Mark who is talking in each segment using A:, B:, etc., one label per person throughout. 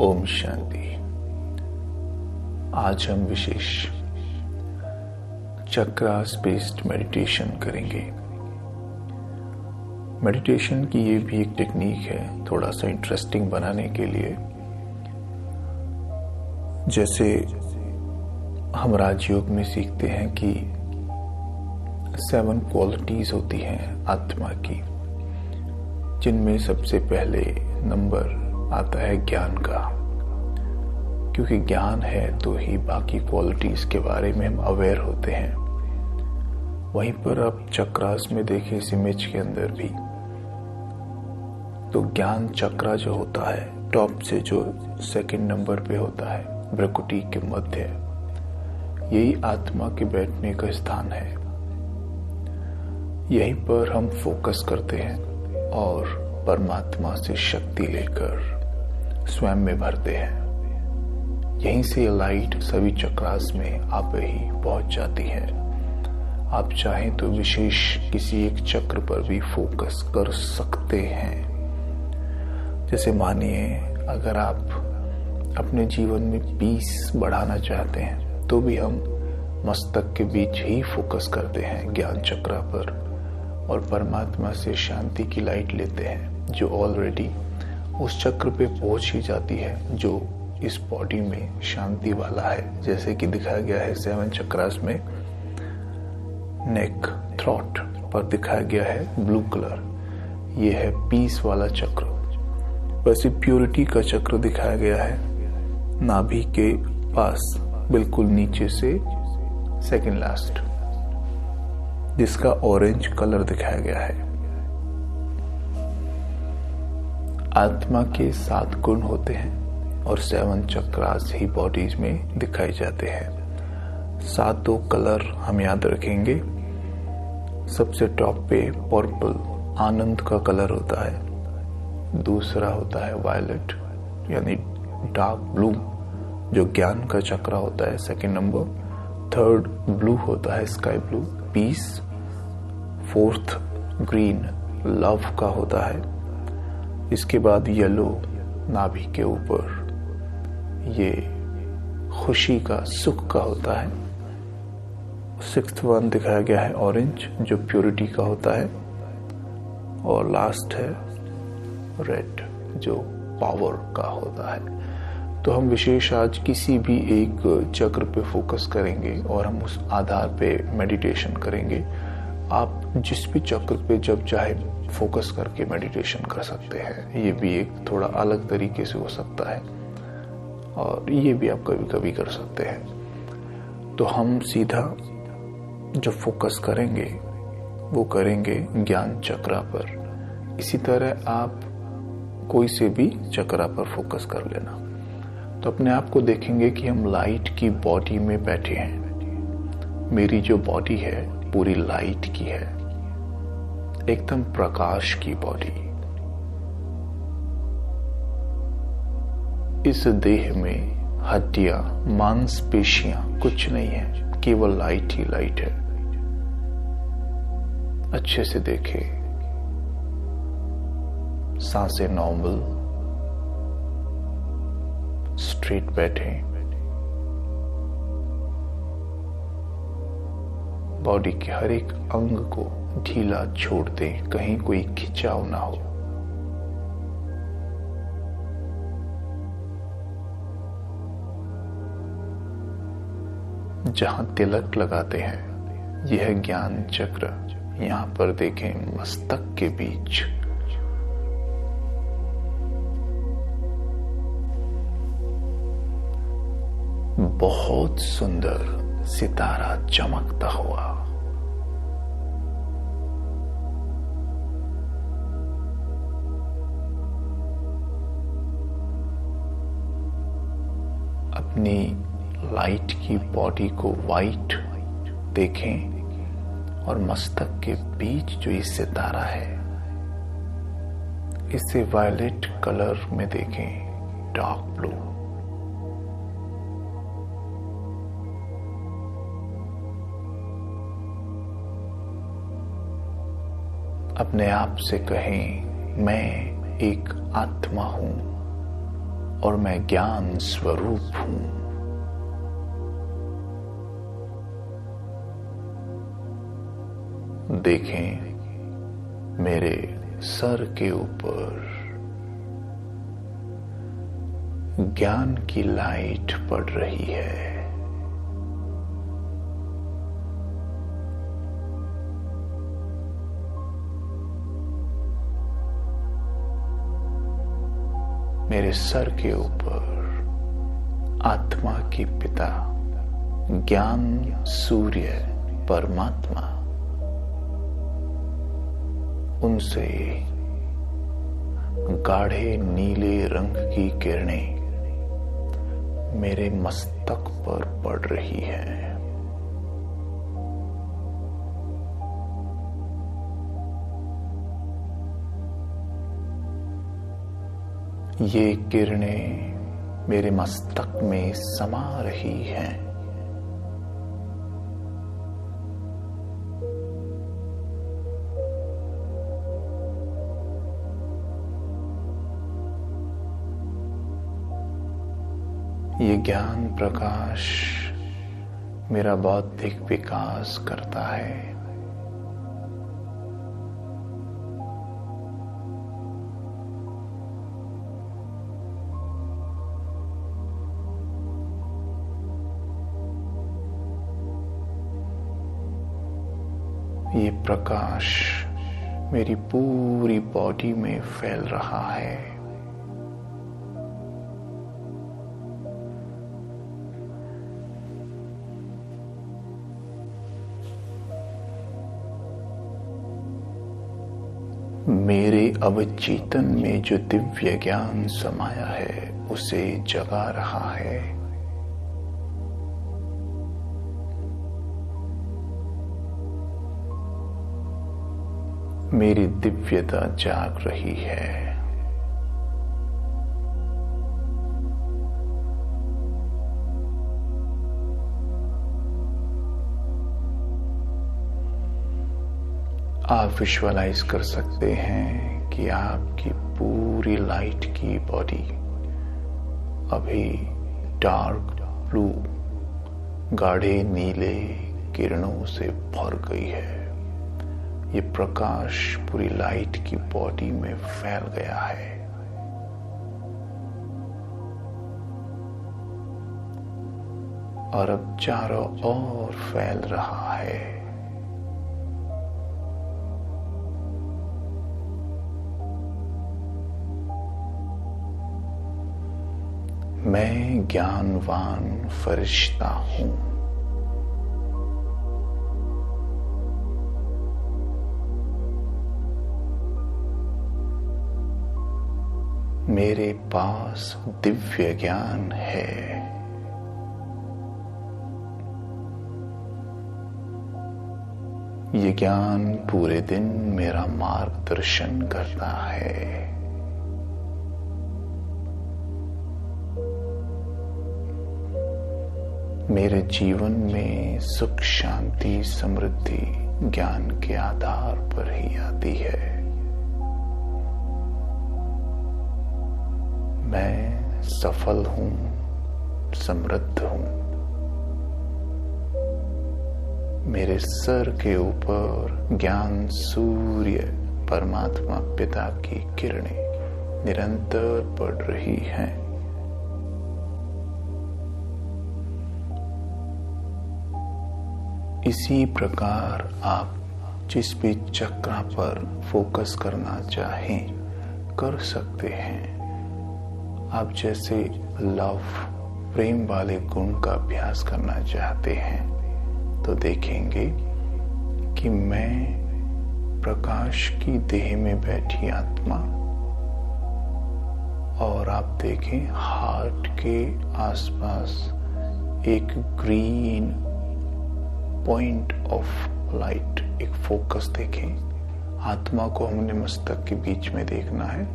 A: ओम शांति। आज हम विशेष chakras based meditation करेंगे। मेडिटेशन की ये भी एक टेक्निक है, थोड़ा सा इंटरेस्टिंग बनाने के लिए। जैसे हम राजयोग में सीखते हैं कि 7 क्वालिटीज होती हैं आत्मा की, जिनमें सबसे पहले नंबर आता है ज्ञान का, क्योंकि ज्ञान है तो ही बाकी क्वालिटीज के बारे में हम अवेयर होते हैं। वहीं पर आप चक्रास में देखें, इस इमेज के अंदर भी, तो ज्ञान चक्रा जो होता है टॉप से जो 2nd नंबर पे होता है, भ्रुकुटी के मध्य, यही आत्मा के बैठने का स्थान है। यहीं पर हम फोकस करते हैं और परमात्मा से शक्ति लेकर स्वयं में भरते हैं। यहीं से लाइट सभी चक्रास में आप ही पहुंच जाती है। आप चाहें तो विशेष किसी एक चक्र पर भी फोकस कर सकते हैं। जैसे मानिए, अगर आप अपने जीवन में पीस बढ़ाना चाहते हैं तो भी हम मस्तक के बीच ही फोकस करते हैं, ज्ञान चक्रा पर, और परमात्मा से शांति की लाइट लेते हैं जो ऑलरेडी उस चक्र पे पहुंच ही जाती है, जो इस बॉडी में शांति वाला है। जैसे कि दिखाया गया है 7 चक्रास में, नेक, थ्रॉट पर दिखाया गया है ब्लू कलर, ये है पीस वाला चक्र। वैसे प्योरिटी का चक्र दिखाया गया है नाभि के पास, बिल्कुल नीचे से 2nd लास्ट, जिसका ऑरेंज कलर दिखाया गया है। आत्मा के 7 गुण होते हैं और 7 चक्रास ही बॉडीज में दिखाई जाते हैं। 7 कलर हम याद रखेंगे। सबसे टॉप पे पर्पल आनंद का कलर होता है, दूसरा होता है वायलेट यानी डार्क ब्लू जो ज्ञान का चक्रा होता है, 2nd नंबर। 3rd ब्लू होता है, sky blue, peace. 4th green love का होता है। इसके बाद येलो नाभि के ऊपर, ये खुशी का, सुख का होता है। 6th वन दिखाया गया है ऑरेंज जो प्योरिटी का होता है, और लास्ट है रेड जो पावर का होता है। तो हम विशेष आज किसी भी एक चक्र पे फोकस करेंगे और हम उस आधार पे मेडिटेशन करेंगे। आप जिस भी चक्र पे जब चाहे फोकस करके मेडिटेशन कर सकते हैं। ये भी एक थोड़ा अलग तरीके से हो सकता है और ये भी आप कभी कभी कर सकते हैं। तो हम सीधा जो फोकस करेंगे वो करेंगे ज्ञान चक्रा पर। इसी तरह आप कोई से भी चक्रा पर फोकस कर लेना, तो अपने आप को देखेंगे कि हम लाइट की बॉडी में बैठे हैं। मेरी जो बॉडी है पूरी लाइट की है, एकदम प्रकाश की बॉडी। इस देह में हड्डियां, मांसपेशियां कुछ नहीं है, केवल लाइट ही लाइट है। अच्छे से देखें, सांसें नॉर्मल, स्ट्रेट बैठे, बॉडी के हर एक अंग को ढीला छोड़ दें, कहीं कोई खिंचाव ना हो। जहां तिलक लगाते हैं यह है ज्ञान चक्र। यहां पर देखें मस्तक के बीच बहुत सुंदर सितारा चमकता हुआ। अपनी लाइट की बॉडी को वाइट देखें और मस्तक के बीच जो ये सितारा है इसे वायलेट कलर में देखें, डार्क ब्लू। अपने आप से कहें, मैं एक आत्मा हूं और मैं ज्ञान स्वरूप हूं। देखें, मेरे सर के ऊपर ज्ञान की लाइट पड़ रही है। मेरे सर के ऊपर आत्मा के पिता ज्ञान सूर्य परमात्मा, उनसे गाढ़े नीले रंग की किरणें मेरे मस्तक पर पड़ रही है। ये किरणें मेरे मस्तक में समा रही हैं। ये ज्ञान प्रकाश मेरा बौद्धिक विकास करता है। ये प्रकाश मेरी पूरी बॉडी में फैल रहा है। मेरे अवचेतन में जो दिव्य ज्ञान समाया है उसे जगा रहा है। मेरी दिव्यता जाग रही है। आप विजुअलाइज कर सकते हैं कि आपकी पूरी लाइट की बॉडी अभी डार्क ब्लू गाढ़े नीले किरणों से भर गई है। ये प्रकाश पूरी लाइट की बॉडी में फैल गया है। और अब चारों ओर फैल रहा है। मैं ज्ञानवान फरिश्ता हूं। मेरे पास दिव्य ज्ञान है। ये ज्ञान पूरे दिन मेरा मार्गदर्शन करता है। मेरे जीवन में सुख शांति समृद्धि ज्ञान के आधार पर ही आती है। मैं सफल हूं, समृद्ध हूं। मेरे सर के ऊपर ज्ञान सूर्य परमात्मा पिता की किरणें निरंतर पड़ रही हैं। इसी प्रकार आप जिस भी चक्र पर फोकस करना चाहें कर सकते हैं। आप जैसे लव प्रेम वाले गुण का अभ्यास करना चाहते हैं तो देखेंगे कि मैं प्रकाश की देह में बैठी आत्मा, और आप देखें हार्ट के आसपास एक ग्रीन पॉइंट ऑफ लाइट, एक फोकस देखें। आत्मा को हमने मस्तक के बीच में देखना है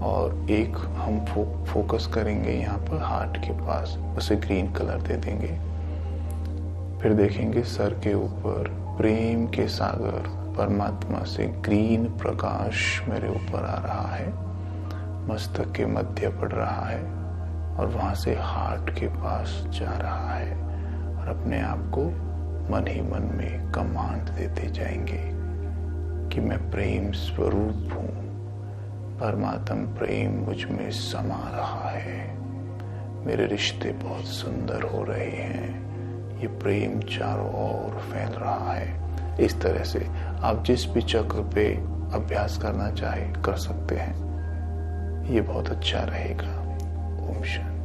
A: और एक हम फोकस करेंगे यहाँ पर हार्ट के पास, उसे ग्रीन कलर दे देंगे। फिर देखेंगे सर के ऊपर प्रेम के सागर परमात्मा से ग्रीन प्रकाश मेरे ऊपर आ रहा है, मस्तक के मध्य पड़ रहा है। और वहां से हार्ट के पास जा रहा है और अपने आप को मन ही मन में कमांड देते जाएंगे कि मैं प्रेम स्वरूप हूं, परमात्म प्रेम मुझ में समा रहा है, मेरे रिश्ते बहुत सुंदर हो रहे हैं, ये प्रेम चारों ओर फैल रहा है। इस तरह से आप जिस भी चक्र पे अभ्यास करना चाहे कर सकते हैं। ये बहुत अच्छा रहेगा। ओम शांति।